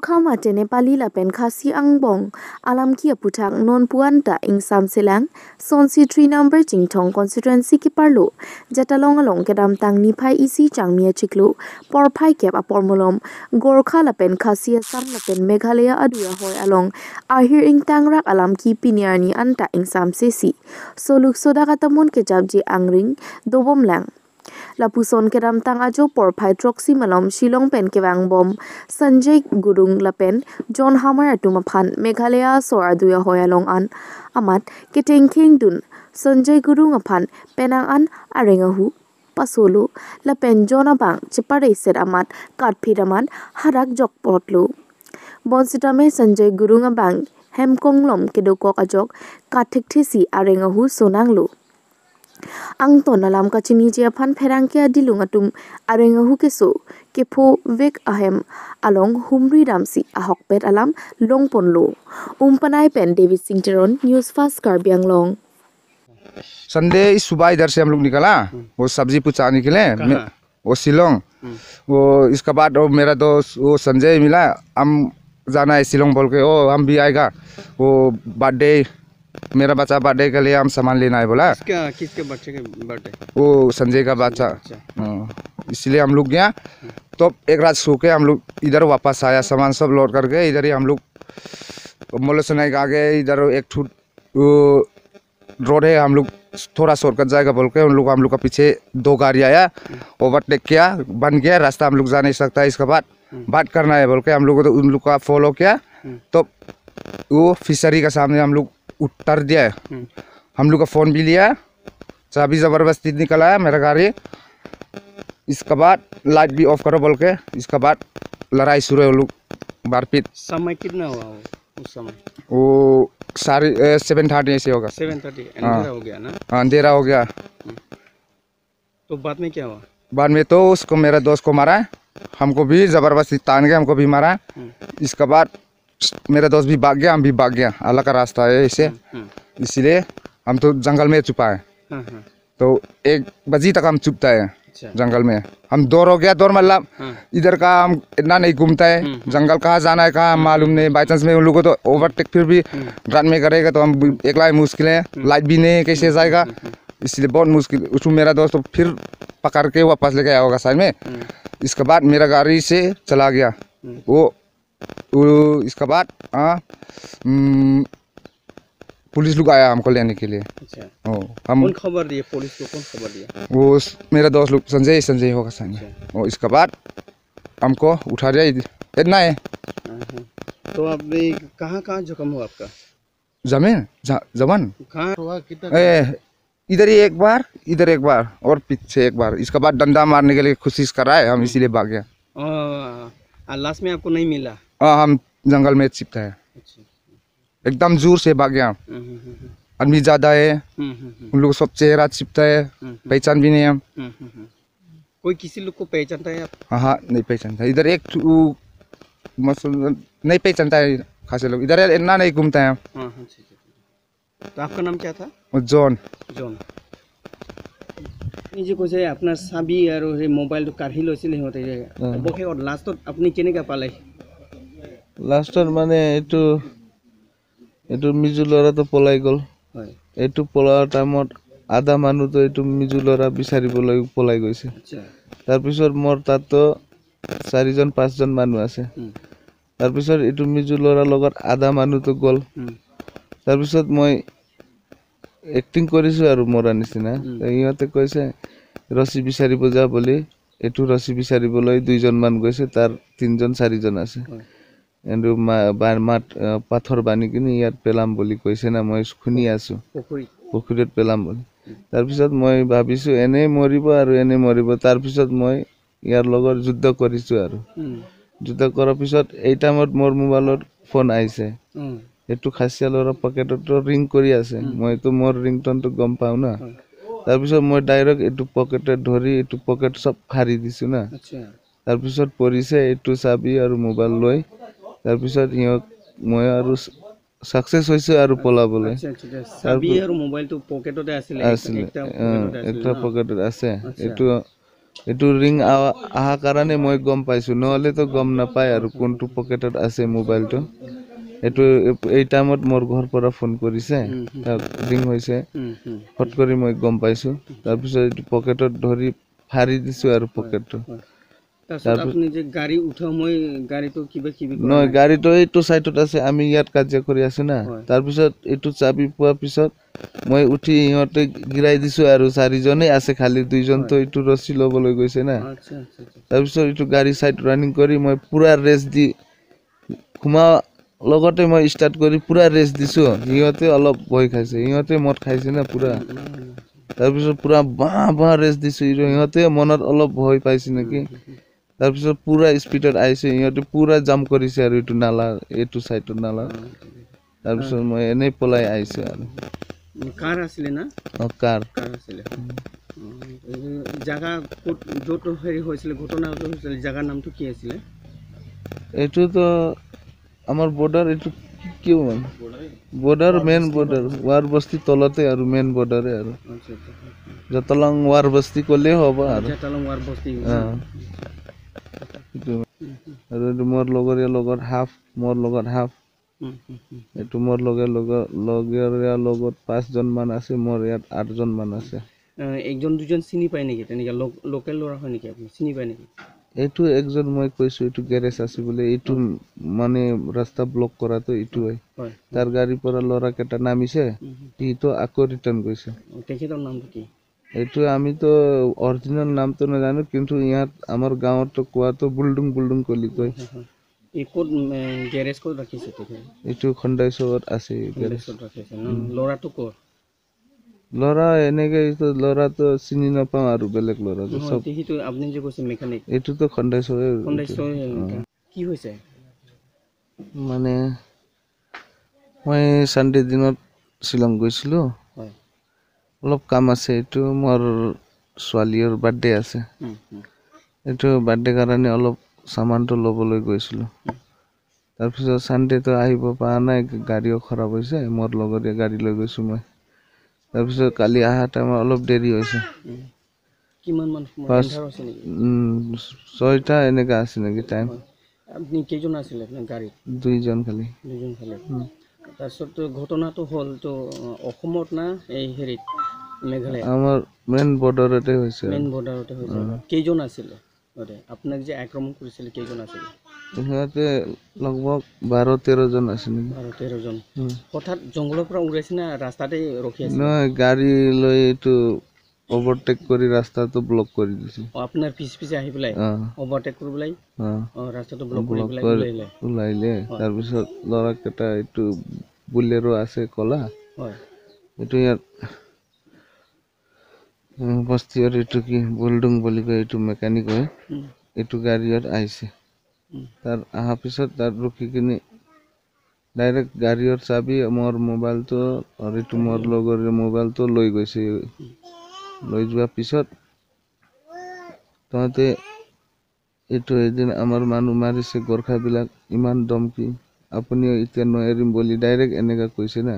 Gorkha mate Nepali lapen khasi angbong alam kia putak non puanta ing sam silang sonsi 3 number jingthong constituency ki parlo jatalong along kedam tang niphai isi changmia chiklu porphai kep apormolom Gorkha lapen khasi asam lapen Meghalaya aduya hoy along ahir ing tangrak alam ki piniarni anta ing sam sesi soluk soda katamon ke jabji angring dobom lang Lapuson ke ramtang ajo porphai troxy malom Shillong pen ke wang bom Sanjay Gurung lapen John Hammer atumaphan Meghalaya sor aduya hoyalong an amat ke tengking dun Sanjay Gurung aphan penang an arengahu pasolo lapen John abang chepare set amat katphiraman harak jok potlu bonsitame Sanjay Gurung abang hemkong lom ke dokok ajok kathik thisi arengahu sonanglu Ang ton alam kachini je phan pherang ke dilung atum arengahu keso kepo vek ahem along humri ramsi ahok pet alam longponlo umpanai pen David Singteron News Fast Karbiang Long Sunday सुबह इधर से हम लोग निकला वो सब्जी पुचाने के लिए वो शिलोंग वो इसके बाद वो मेरा दोस्त वो संजय मिला हम जाना है शिलोंग बोल के ओ हम भी आएगा वो बर्थडे मेरा बच्चा बर्थडे के लिए हम सामान लेना है बोला किसके बच्चे के बर्थडे वो संजय का बच्चा इसलिए हम लोग गया तो एक रात सो के हम लोग इधर वापस आया सामान सब लोड करके इधर ही हम लोग मोलसनाई का आगे इधर एक फुट रोड है हम लोग थोड़ा शॉर्टकट जाएगा बोल के हम लोग का पीछे 2 गाड़ी आया ओवरटेक किया बन गया रास्ता हम लोग जा नहीं सकता इसके बाद बात करना है बोल के हम लोग को तो उन लोग का फॉलो किया तो वो फिशरी का सामने हम लोग उतर दिया हम लोग का फोन भी लिया चाबी जबरदस्ती निकला है मेरा गाड़ी इसके बाद लाइट भी ऑफ करो बोल के इसके बाद लड़ाई शुरू है लोग मारपीट समय कितना हुआ उस समय वो 7:30 ऐसे होगा 7:30 अंधेरा हो गया ना अंधेरा हो गया तो बाद में क्या हुआ बाद में तो उसको मेरे दोस्त को मारा हमको भी जबरदस्ती तान के हमको भी मारा इसके बाद मेरा दोस्त भी भाग गया हम भी भाग गया अलग का रास्ता है इसे इसलिए हम तो जंगल में छुपा है तो 1 बजे तक हम छुपता है जंगल में हम दौड़ हो गया दौड़ मतलब इधर का हम इतना नहीं घूमता है जंगल कहाँ जाना है कहाँ मालूम नहीं बाई चांस में उन लोगों को तो ओवरटेक फिर भी रात में करेगा तो हम एकला मुश्किल है लाइट भी नहीं कैसे जाएगा इसलिए बहुत मुश्किल उसमें मेरा दोस्त तो फिर पकड़ के वापस लेके आया होगा साइड में इसके बाद मेरा गाड़ी से चला गया वो इसके बाद पुलिस लोग आया हमको लेने के लिए हम कौन खबर दिए पुलिस को कौन खबर दिया वो मेरा दोस्त लोग संजय होगा साइड और इसके बाद हमको उठा दिया इतना है तो आपने कहाँ जख्म हुआ आपका जमीन जवान कहाँ हुआ इधर ही एक बार और पीछे एक बार इसके बाद डंडा मारने के लिए कोशिश कर रहा है हम इसीलिए भाग गया लास्ट में आपको नहीं मिला हम जंगल में छिपता है एकदम जोर से भाग गया आदमी ज्यादा है उन लोग सब चेहरा छिपता है पहचान भी नहीं हम कोई किसी लोग को पहचानता है आप हाँ नहीं पहचानता इधर एक नहीं पहचानता है खासे लोग इधर इतना नहीं घूमता है तो आपका नाम क्या था जॉन নিজে কৈছে আপোনাৰ চাবি আৰু সেই মোবাইলটো কাঢ়ি লৈছিলে সিহঁতে অৱশেষত লাষ্টত আপুনি কেনেকৈ পালে লাষ্টত মানে এইটো মিজু ল'ৰাটো পলাই গ'ল এইটো পলোৱাৰ টাইমত আধা মানুহটো এইটো মিজু ল'ৰা বিচাৰিবলৈ পলাই গৈছে তাৰপিছত মোৰ তাতো 4জন 5জন মানুহ আছে তাৰপিছত এইটো মিজু ল'ৰাৰ লগত আধা মানুহটো গ'ল তাৰপিছত মই एक्टिंग কৰিছো আৰু মৰা নিচিনা ইহঁতে কৈছে ৰছী বিচাৰিব যা বুলি এটু ৰছী বিচাৰিবলৈ 2জন মান গৈছে তাৰ 3জন 4জন আছে এন্ড মাত পাথৰ বানি কিনি ইয়াত পেলাম বুলি কৈছে না মই শুনি আছো পুখুৰীত পেলাম বুলি তাৰ পিছত মই ভাবিছো এনে মৰিব আৰু এনে মৰিব তাৰ পিছত মই ইয়াৰ লগত যুদ্ধ কৰিছো আৰু যুদ্ধ কৰাৰ পিছত এই টাইমত মোৰ মোবাইলত ফোন আহিছে এটু খাসিয়া লৰা পকেটত ৰিং কৰি আছে মই তো মোৰ ৰিংটনটো গম পাও না তাৰ পিছত মই ডাইৰেক্ট এটু পকেটত ধৰি এটু পকেট সব ফাৰি দিছো না তাৰ পিছত পৰিছে এটু চাবি আৰু মোবাইল লৈ তাৰ পিছত মই আৰু সাকসেস হৈছে আৰু পলাবলৈ চাবি আৰু মোবাইলটো পকেটতে আছিল একটা পকেটত আছে এটু এইটো ৰিং অহা কাৰণে মই গম পাইছোঁ, নহ'লেতো গম নাপায় আৰু কোনটো পকেটত আছে মোবাইলটো। এইটো এই টাইমত মোৰ ঘৰৰ পৰা ফোন কৰিছে, ৰিং হৈছে, ফট কৰি মই গম পাইছোঁ। তাৰপিছত এইটো পকেটত ধৰি ফাৰি দিছোঁ আৰু পকেটটো। আপনি যে গাড়ী উঠা মই গাড়ীটো কিবা কিবি নহয়, গাড়ীটো এইটো চাইডত আছে, আমি ইয়াত কাজিয়া কৰি আছোঁ না। তাৰপিছত এইটো চাবি পোৱাৰ পিছত মই উঠি সিহঁতে গিৰাই দিছোঁ আৰু 4জনেই আছে, খালি 2জনতো এইটো ৰছী ল'বলৈ গৈছে না। তাৰপিছত এইটো গাড়ী চাইড ৰানিং কৰি মই পুৰা ৰেচ দি সোমা লগতে মই ষ্টাৰ্ট কৰি পুৰা ৰেচ দিছোঁ। সিহঁতে অলপ ভয় খাইছে, সিহঁতে মদ খাইছে না পুৰা। তাৰপিছত পুৰা বাঁহ ৰেচ দিছোঁ, সিহঁতে মনত অলপ ভয় পাইছে নেকি। তাৰপিছত পুৰা স্পীডত আহিছে, সিহঁতে পুৰা জাম কৰিছে আৰু এইটো নালা, এইটো চাইডৰ নালা। তাৰপিছত মই এনেই পলাই আহিছোঁ আৰু। কাৰ আছিলে না? কাৰ আছিলে। জাগা ক'ত য'ত হেৰি হৈছিলে, ঘটনাটো হৈছিলে, জাগাৰ নামটো কি আছিলে? এইটোতো আমাৰ বৰ্ডাৰ, এইটো কিয় বৰ্ডাৰ, মেইন বৰ্ডাৰ, ৱাৰ বস্তি তলতে আৰু মেইন বৰ্ডাৰে আৰু। জতলং ৱাৰ বস্তি ক'লেই হ'ব আৰু। আৰু এইটো মোৰ লগৰীয়াৰ লগত হাফ, মোৰ লগত হাফ। এইটো মোৰ লগৰীয়াৰ লগত 5জন মান আছে, মোৰ ইয়াত 8জন মান আছে। একজন দুজন চিনি পায় নেকি? তেনেকৈ লোকেল ল'ৰা হয় নেকি, আপুনি চিনি পায় নেকি? এইটো একজন মই কৈছোঁ, এইটো গেৰেজ আছে বোলে, এইটো মানে ৰাস্তা ব্লক কৰাটো এইটোৱে। তাৰ গাড়ীৰ পৰা ল'ৰাকেইটা নামিছে, সিটো আকৌ ৰিটাৰ্ণ গৈছে। তেখেতৰ নামটো কি? এইটো আমিতো অৰিজিনেল নামটো নাজানো, কিন্তু ইয়াত আমাৰ গাঁৱতো কোৱাটো বুলডুং কলি কয়। ক'ত গেৰেজ ক'ত ৰাখিছে তেখেতে? এইটো খন্দাইচৰত আছে গেৰেজ। ল'ৰাটো ক'ত? ল'ৰা এনেকে ল'ৰাটো চিনি নাপাওঁ আৰু বেলেগ ল'ৰাটো চব। আপুনি যে কৈছে মেকানিক, এইটোতো খন্দাইচৰে। কি হৈছে? মানে মই চানডে দিনত শ্বিলং গৈছিলোঁ, অলপ কাম আছে। এইটো মোৰ ছোৱালীৰ বাৰ্থডে আছে, এইটো বাৰ্থডে কাৰণে অলপ চামানটো ল'বলৈ গৈছিলোঁ। তাৰপিছত চানডেটো আহিব পৰা নাই, গাড়ীও খাৰাপ হৈছে, মোৰ লগতে গাড়ী লৈ গৈছোঁ মই। তাৰপিছত কালি অহা টাইমত অলপ দেৰি হৈছে। 6টা এনেকা আছে নেকি টাইম। আপুনি কেইজন আছিলে আপোনাৰ গাড়ীত? 2জন খালি। তাৰপিছত ঘটনাটো হ'ল তো অসমত না এই হেৰিত মেঘালয়? আমাৰ মেইন বৰ্ডাৰতে হৈছে। মেইন বৰ্ডাৰতে হৈছে। কেইজন আছিলে আপোনাক যে আক্ৰমণ কৰিছিলে, কেইজন আছিলে? সিহঁতে লগভগ 12-13জন আছে নেকি। 12-13জন। হঠাৎ জংঘলৰ পৰা ওলাইছে না ৰাস্তাতে ৰখি আছে? নহয়, গাড়ী লৈ এইটো অভাৰটেক কৰি ৰাস্তাটো ব্লক কৰি দিছে। আপোনাৰ পিছে আহি পেলাই অভাৰটেক কৰি পেলাই ৰাস্তাটো ব্লক কৰি পেলাই ওলাইলে। তাৰপিছত ল'ৰাকেইটা এইটো বুলেৰো আছে ক'লা, এইটো ইয়াত বস্তিৰ এইটো কি বুলডুং বুলি কয়, এইটো মেকানিক হয়। এইটো গাড়ীত আহিছে, তাৰ অহাৰ পিছত তাত ৰখি কিনি ডাইৰেক্ট গাড়ীৰ চাবি মোৰ মোবাইলটো আৰু এইটো মোৰ লগৰ মোবাইলটো লৈ গৈছে। লৈ যোৱাৰ পিছত তহঁতে এইটো এদিন আমাৰ মানুহ মাৰিছে, গোৰ্খাবিলাক ইমান দমকি, আপুনিও এতিয়া নোৱাৰিম বুলি ডাইৰেক্ট এনেকা কৈছে না।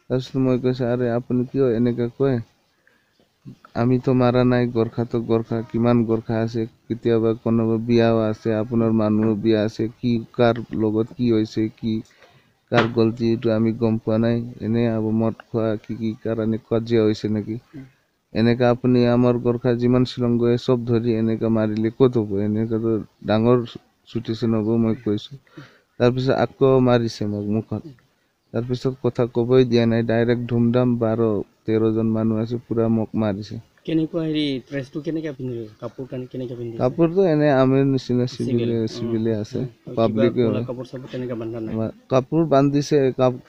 তাৰপিছত মই কৈছোঁ, আৰে আপুনি কিয় এনেকা কয়, আমিতো মাৰা নাই, গোৰ্খাটো গোৰ্খা, কিমান গোৰ্খা আছে, কেতিয়াবা কোনোবা বিয়াও আছে, আপোনাৰ মানুহৰ বিয়া আছে, কি কাৰ লগত কি হৈছে, কি কাৰ গলতি এইটো আমি গম পোৱা নাই, এনে মদ খোৱা কি কাৰণে কাজিয়া হৈছে নেকি, এনেকা আপুনি আমাৰ গোৰ্খা যিমান শ্বিলং গৈ চব ধৰি এনেকা মাৰিলে ক'ত হ'ব, এনেকাতো ডাঙৰ চিটুৱেশ্যন হ'ব মই কৈছোঁ। তাৰপিছত আকৌ মাৰিছে মোক মুখত, তাৰপিছত কথা ক'বই দিয়া নাই, ডাইৰেক্ট ধুমধাম 12-13জন মানুহ আছে, পুৰা মোক মাৰিছে। কেনেকুৱা হেৰি ড্ৰেছটো কেনেকৈ পিন্ধিলে, কাপোৰ কানি কেনেকৈ পিন্ধিলে? কাপোৰটো এনে আমিৰ নিচিনা চিভিলে আছে, পাব্লিকে কাপোৰ বান্ধিছে,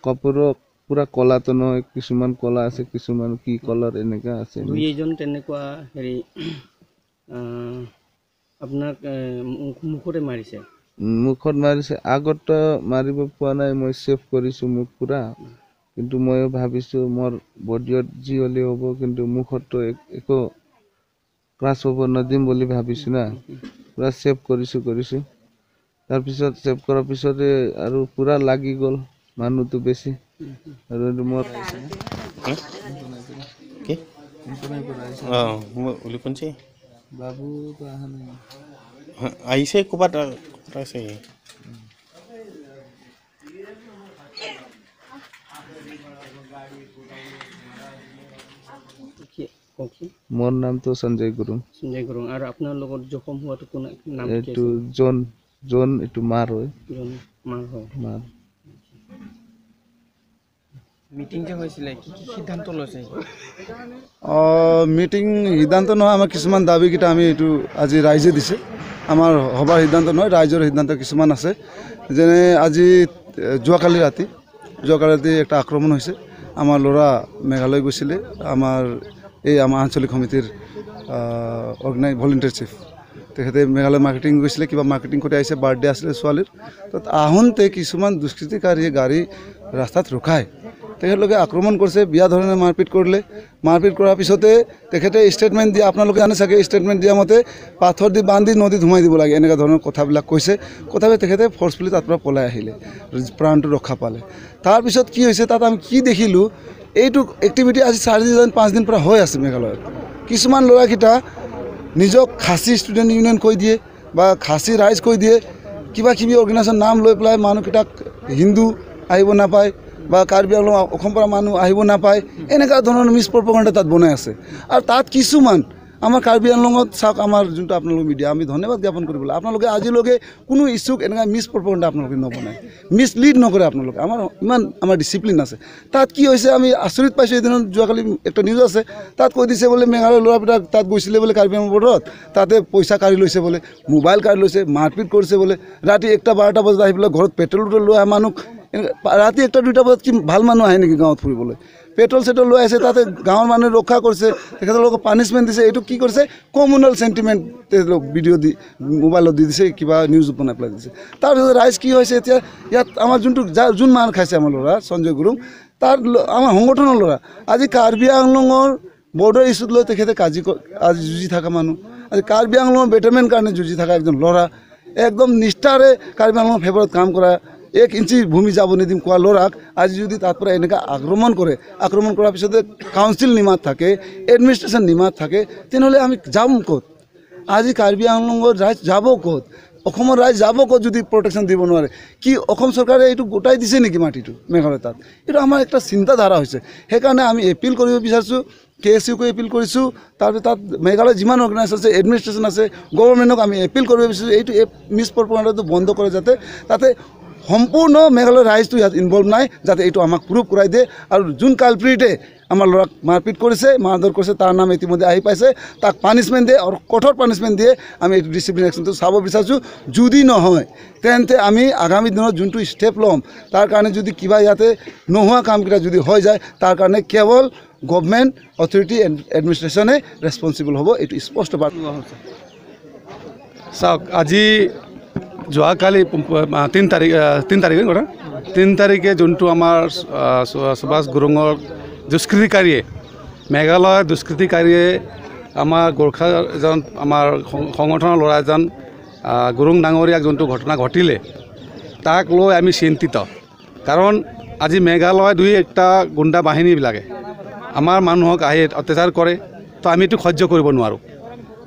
কাপোৰৰ পুৰা কলাটো নহয়, কিছুমান কলা আছে, কিছুমান কি কলাৰ এনেকা আছে। 2জন তেনেকুৱা হেৰি আপোনাক মুখতে মাৰিছে? মুখত মাৰিছে, আগতো মাৰিব পোৱা নাই, মই ছেভ কৰিছোঁ মুখ পুৰা, কিন্তু মই ভাবিছোঁ মোৰ বডিত যি হ'লে হ'ব, কিন্তু মুখততো একো ক্ৰাছ হ'ব নিদিম বুলি ভাবিছোঁ না, পুৰা ছেভ কৰিছোঁ। তাৰপিছত ছেভ কৰাৰ পিছতে আৰু পুৰা লাগি গ'ল মানুহটো বেছি, আৰু মোৰ বাবু তো আহা নাই আহিছে ক'ৰবাত আছে মোৰ নামটো সঞ্জয় গুৰুং আৰু আপোনাৰ লগত জখম হোৱাটো কোন নাম এইটো জন এইটো মাৰ হয় মাৰ মিটিং যে হৈছিলে কি সিদ্ধান্ত লৈছে মিটিং সিদ্ধান্ত নহয় আমাৰ কিছুমান দাবীকেইটা আমি এইটো আজি ৰাইজে দিছে আমাৰ সভাৰ সিদ্ধান্ত নহয় ৰাইজৰ সিদ্ধান্ত কিছুমান আছে যেনে আজি যোৱাকালি ৰাতি একটা আক্ৰমণ হৈছে আমাৰ ল'ৰা মেঘালয় গৈছিলে আমাৰ আঞ্চলিক সমিতিৰ ভলেণ্টিয়াৰ চিফ তেখেতে মেঘালয় মাৰ্কেটিং গৈছিলে কিবা মাৰ্কেটিং কৰি আহিছে বাৰ্থডে আছিলে ছোৱালীৰ তো আহোঁতে কিছুমান দুষ্কৃতিকাৰীয়ে গাড়ী ৰাস্তাত ৰখায় তেখেতলোকে আক্ৰমণ কৰিছে বিয়া ধৰণে মাৰপিট কৰিলে মাৰপিট কৰাৰ পিছতে তেখেতে ষ্টেটমেণ্ট দিয়ে আপোনালোকে জানে চাগে ষ্টেটমেণ্ট দিয়া মতে পাথৰ দি বান্ধি নদীত সোমাই দিব লাগে এনেকুৱা ধৰণৰ কথাবিলাক কৈছে কথাবিলাক তেখেতে ফৰ্চফুলি তাৰ পৰা পলাই আহিলে প্ৰাণটো ৰক্ষা পালে তাৰপিছত কি হৈছে তাত আমি কি দেখিলোঁ এইটো এক্টিভিটি আজি 4-5 দিন পৰা হৈ আছে মেঘালয়ত কিছুমান ল'ৰাকেইটা নিজক খাচী ষ্টুডেণ্ট ইউনিয়ন কৈ দিয়ে বা খাচী ৰাইজ কৈ দিয়ে কিবা কিবি অৰ্গেনাইজেশ্যন নাম লৈ পেলাই মানুহকেইটাক হিন্দু আহিব নাপায় বা কাৰ্বি আংলং অসম পৰা মানুহ আহিব নাপায় এনেকুৱা ধৰণৰ মিছ প্ৰপেগাণ্ডা তাত বনাই আছে আৰু তাত কিছুমান আমাৰ কাৰ্বি আংলঙত চাওক আমাৰ যোনটো আপোনালোক মিডিয়া আমি ধন্যবাদ জ্ঞাপন কৰিবলৈ আপোনালোকে আজিলৈকে কোনো ইছ্যুক এনেকুৱা মিছ প্ৰপেগাণ্ডা আপোনালোকে নবনায় মিছলিড নকৰে আপোনালোকে ইমান আমাৰ ডিচিপ্লিন আছে তাত কি হৈছে আমি আচৰিত পাইছোঁ এদিনত যোৱাকালি একটা নিউজ আছে তাত কৈ দিছে বোলে মেঘালয়ৰ ল'ৰাবিলাক তাত গৈছিলে বোলে কাৰ্বি আংলং বৰ্ডাৰত তাতে পইচা কাঢ়ি লৈছে বোলে মোবাইল কাঢ়ি লৈছে মাৰপিট কৰিছে বোলে ৰাতি 1-12 বজাত আহি পেলাই ঘৰত পেট্ৰল লৈ আহে মানুহ ৰাতি 1-2 বজাত কি ভাল মানুহ আহে নেকি গাঁৱত ফুৰিবলৈ পেট্ৰল সেট্ৰল লৈ আছে তাতে গাঁৱৰ মানুহে ৰক্ষা কৰিছে তেখেতলোকক পানিছমেণ্ট দিছে এইটো কি কৰিছে কমিউনেল সেন্টিমেন্ট ভিডিঅ' দি মোবাইলত দি দিছে কিবা নিউজ বনাই পেলাই দিছে তাৰপিছত ৰাইজ কি হৈছে এতিয়া ইয়াত আমাৰ যোন মান খাইছে আমাৰ ল'ৰা সঞ্জয় গুৰুং তাৰ আমাৰ সংগঠনৰ ল'ৰা আজি কাৰ্বি আংলঙৰ বৰ্ডাৰ ইস্যুত লৈ তেখেতে আজি যুঁজি থকা মানুহ আজি কাৰ্বি আংলঙৰ বেটাৰমেণ্ট কাৰণে যুঁজি থকা একজন ল'ৰা একদম নিষ্ঠাৰে কাৰ্বি আংলঙৰ ফেভাৰত কাম কৰা 1 ইঞ্চি ভূমি যাব নিদিম কোৱা ল'ৰাক আজি যদি তাৰ পৰা এনেকুৱা আক্ৰমণ কৰাৰ পিছতে কাউন্সিল নিমাত থাকে এডমিনিষ্ট্ৰেশ্যন নিমাত থাকে তেনেহ'লে আমি যাম ক'ত আজি কাৰ্বি আংলঙৰ ৰাইজ যাব ক'ত অসমৰ ৰাইজ যাব ক'ত যদি প্ৰটেকশ্যন দিব নোৱাৰে কি অসম চৰকাৰে এইটো গোটাই দিছে নেকি মাটিটো মেঘালয় তাত এইটো আমাৰ একটা চিন্তাধাৰা হৈছে সেইকাৰণে আমি এপিল কৰিব বিচাৰিছোঁ KSUক এপিল কৰিছোঁ তাৰপিছত তাত মেঘালয় যিমান অৰ্গেনাইজেশ্যন আছে এডমিনিষ্ট্ৰেশ্যন আছে গভৰ্ণমেণ্টক আমি এপিল কৰিব বিচাৰিছোঁ এইটো মিছ প্ৰপেগাণ্ডাটো বন্ধ কৰে যাতে তাতে সম্পূৰ্ণ মেঘালয় ৰাইজটো ইয়াত ইনভলভ নাই যাতে এইটো আমাক প্ৰুভ কৰাই দিয়ে আৰু যোন কালপ্ৰিটে আমাৰ ল'ৰাক মাৰপিট কৰিছে মাৰধৰ কৰিছে তাৰ নাম ইতিমধ্যে আহি পাইছে তাক পানিছমেণ্ট দিয়ে আৰু কঠোৰ পানিছমেণ্ট দিয়ে আমি এইটো ডিচিপ্লিন একশ্যনটো চাব বিচাৰিছোঁ যদি নহয় তেন্তে আমি আগামী দিনত যোনটো ষ্টেপ ল'ম তাৰ কাৰণে যদি কিবা ইয়াতে নোহোৱা কামকেইটা যদি হৈ যায় তাৰ কাৰণে কেৱল গভৰ্ণমেণ্ট অথৰিটি এডমিনিষ্ট্ৰেশ্যনে ৰেছপনচিবল হ'ব এইটো স্পষ্ট বাৰ্তা চাওক আজি যোৱাকালি 3 তাৰিখে যোনটো আমাৰ সুভাষ গুৰুঙৰ দুষ্কৃতিকাৰীয়ে মেঘালয়ৰ দুষ্কৃতিকাৰীয়ে আমাৰ গোৰ্খা এজন আমাৰ সংগঠনৰ ল'ৰা এজন গুৰুং ডাঙৰীয়াক যোনটো ঘটনা ঘটিলে তাক লৈ আমি চিন্তিত কাৰণ আজি মেঘালয় 2-1টা গুণ্ডা বাহিনীবিলাকে আমাৰ মানুহক আহি অত্যাচাৰ কৰে তো আমি এইটো সহ্য কৰিব নোৱাৰোঁ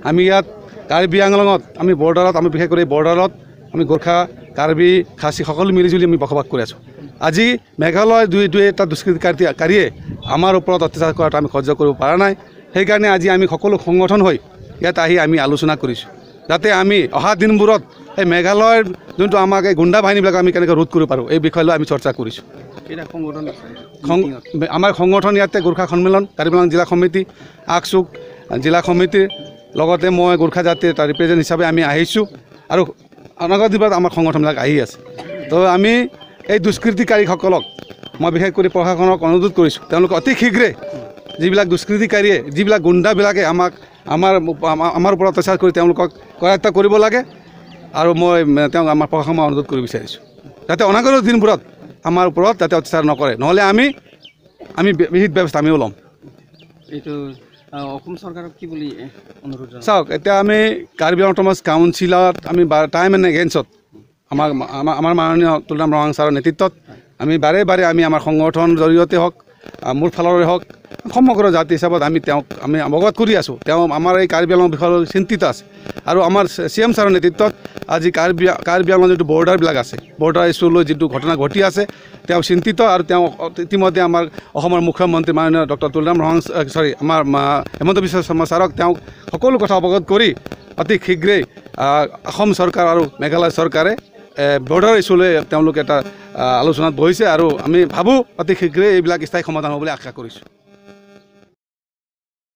আমি ইয়াত কাৰ্বি আংলঙত আমি বৰ্ডাৰত আমি বিশেষ কৰি বৰ্ডাৰত আমি গোৰ্খা কাৰ্বি খাচী সকলো মিলিজুলি আমি বসবাস কৰি আছোঁ আজি মেঘালয় 2-1টা দুষ্কৃতিকাৰীয়ে আমাৰ ওপৰত অত্যাচাৰ কৰাটো আমি সহ্য কৰিব পৰা নাই সেইকাৰণে আজি আমি সকলো সংগঠন হৈ ইয়াত আহি আমি আলোচনা কৰিছোঁ যাতে আমি অহা দিনবোৰত এই মেঘালয়ৰ যোনটো আমাক এই গুণ্ডা বাহিনীবিলাক আমি কেনেকৈ ৰোধ কৰিব পাৰোঁ এই বিষয় লৈ আমি চৰ্চা কৰিছোঁ আমাৰ সংগঠন ইয়াতে গোৰ্খা সন্মিলন কাৰ্বি আংলং জিলা সমিতি আকচুক জিলা সমিতিৰ লগতে মই গোৰ্খা জাতিৰ এটা ৰিপ্ৰেজেণ্ট হিচাপে আমি আহিছোঁ আৰু অনাগত দিনত আমাৰ সংগঠনবিলাক আহি আছে তো আমি এই দুষ্কৃতিকাৰীসকলক মই বিশেষ কৰি প্ৰশাসনক অনুৰোধ কৰিছোঁ তেওঁলোকে অতি শীঘ্ৰে যিবিলাক দুষ্কৃতিকাৰীয়ে যিবিলাক গুণ্ডাবিলাকে আমাৰ ওপৰত অত্যাচাৰ কৰি তেওঁলোকক কৰায়ত্ব কৰিব লাগে আৰু মই তেওঁক আমাৰ প্ৰশাসনক অনুৰোধ কৰিব বিচাৰিছোঁ যাতে অনাগত দিনবোৰত আমাৰ ওপৰত যাতে অত্যাচাৰ নকৰে নহ'লে আমি বিহিত ব্যৱস্থা আমিও ল'ম এইটো অসম চৰকাৰক কি বুলি অনুৰোধ চাওক এতিয়া আমি কাৰ্বি আংলং অট'নমাছ কাউন্সিলত আমি টাইম এণ্ড এগেইনষ্টত আমাৰ মাননীয় তুলনাম ৰহাং ছাৰৰ নেতৃত্বত আমি বাৰে বাৰে আমি আমাৰ সংগঠনৰ জৰিয়তে হওক মোৰ ফালৰে হওক সমগ্ৰ জাতি হিচাপত আমি অৱগত কৰি আছোঁ। আমাৰ এই কাৰ্বি আংলং বিষয়ে চিন্তিত আছে আৰু আমাৰ CM ছাৰৰ নেতৃত্বত আজি কাৰ্বি আংলং যিটো বৰ্ডাৰবিলাক আছে, বৰ্ডাৰ ইছ্যু লৈ যিটো ঘটনা ঘটি আছে, চিন্তিত আৰু ইতিমধ্যে আমাৰ অসমৰ মুখ্যমন্ত্ৰী মাননীয় ডক্টৰ তুলৰাম আমাৰ হেমন্ত বিশ্ব শৰ্মা ছাৰক সকলো কথা অৱগত কৰি অতি শীঘ্ৰেই অসম চৰকাৰ আৰু মেঘালয় চৰকাৰে বৰ্ডাৰ ইছ্যু লৈ তেওঁলোক এটা আলোচনাত বহিছে আৰু আমি ভাবোঁ অতি শীঘ্ৰেই এইবিলাক স্থায়ী সমাধান হ'ব বুলি আশা কৰিছোঁ।